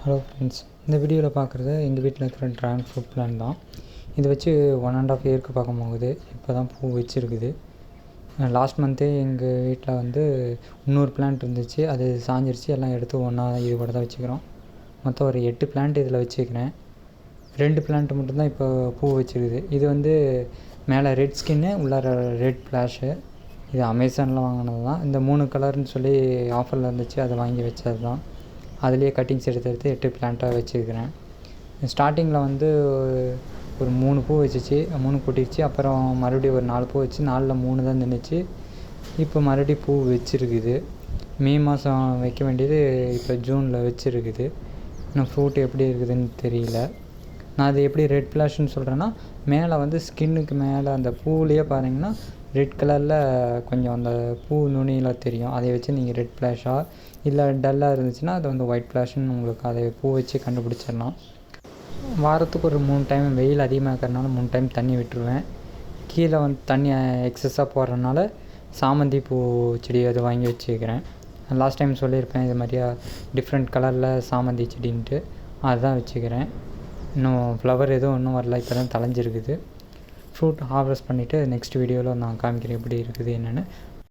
Hello friends, இந்த வீடியோவில் பார்க்குறது எங்கள் வீட்டில் இருக்கிற ட்ராகன் ஃப்ரூட் பிளான் தான். இது வச்சு 1.5 இயருக்கு பார்க்க போகுது. இப்போ தான் பூ வச்சுருக்குது. லாஸ்ட் மந்த்தே எங்கள் வீட்டில் வந்து இன்னொரு பிளான்ட் இருந்துச்சு, அது சாஞ்சிருச்சு. எல்லாம் எடுத்து ஒன்றா இது கூட தான் வச்சுக்கிறோம். மொத்தம் ஒரு 8 பிளான்ட் இதில் வச்சுக்கிறேன். 2 பிளான்ட் மட்டும்தான் இப்போ பூ வச்சுருக்குது. இது வந்து மேலே ரெட் ஸ்கின்னு, உள்ளார ரெட் ஃப்ளாஷு. இது அமேசானில் வாங்கினது தான். இந்த 3 கலர்னு சொல்லி ஆஃபரில் இருந்துச்சு, அதை வாங்கி வச்சது தான். அதுலேயே கட்டிங்ஸ் எடுத்து 8 பிளான்ட்டாக வச்சுருக்கிறேன். ஸ்டார்டிங்கில் வந்து ஒரு 3 பூ வச்சிச்சு, 3 கொட்டிடுச்சு. அப்புறம் மறுபடியும் ஒரு 4 பூ வச்சு 4ல் 3 தான் நின்றுச்சு. இப்போ மறுபடியும் பூ வச்சுருக்குது. மே மாதம் வைக்க வேண்டியது இப்போ ஜூனில் வச்சுருக்குது. இன்னும் ஃப்ரூட் எப்படி இருக்குதுன்னு தெரியல. நான் அது எப்படி ரெட் ஃப்ளாஷ்னு சொல்கிறேன்னா, மேலே வந்து ஸ்கின்னுக்கு மேலே அந்த பூவிலேயே பாருங்கன்னா ரெட் கலரில் கொஞ்சம் அந்த பூ நுனியில் தெரியும். அதை வச்சு நீங்கள் ரெட் ஃப்ளாஷாக இல்லை டல்லாக இருந்துச்சுன்னா அது வந்து ஒயிட் ஃப்ளாஷ்னு உங்களுக்கு அதை பூ வச்சு கண்டுபிடிச்சிடலாம். வாரத்துக்கு ஒரு 3 டைம் வெயில் அதிகமாக இருக்கிறனால 3 டைம் தண்ணி விட்டுருவேன். கீழே வந்து தண்ணி எக்ஸஸாக போடுறதுனால சாமந்தி பூ செடி அது வாங்கி வச்சுக்கிறேன். லாஸ்ட் டைம் சொல்லியிருப்பேன் இது மாதிரியா டிஃப்ரெண்ட் கலரில் சாமந்தி செடின்ட்டு, அதுதான் வச்சுக்கிறேன். இன்னும் ஃப்ளவர் எதுவும் இன்னும் வரல, இப்போ தான் தளைஞ்சிருக்குது. ஃப்ரூட் ஹார்வெஸ்ட் பண்ணிவிட்டு நெக்ஸ்ட் வீடியோவில் நான் காமிக்கிறேன் எப்படி இருக்குது என்னென்னு.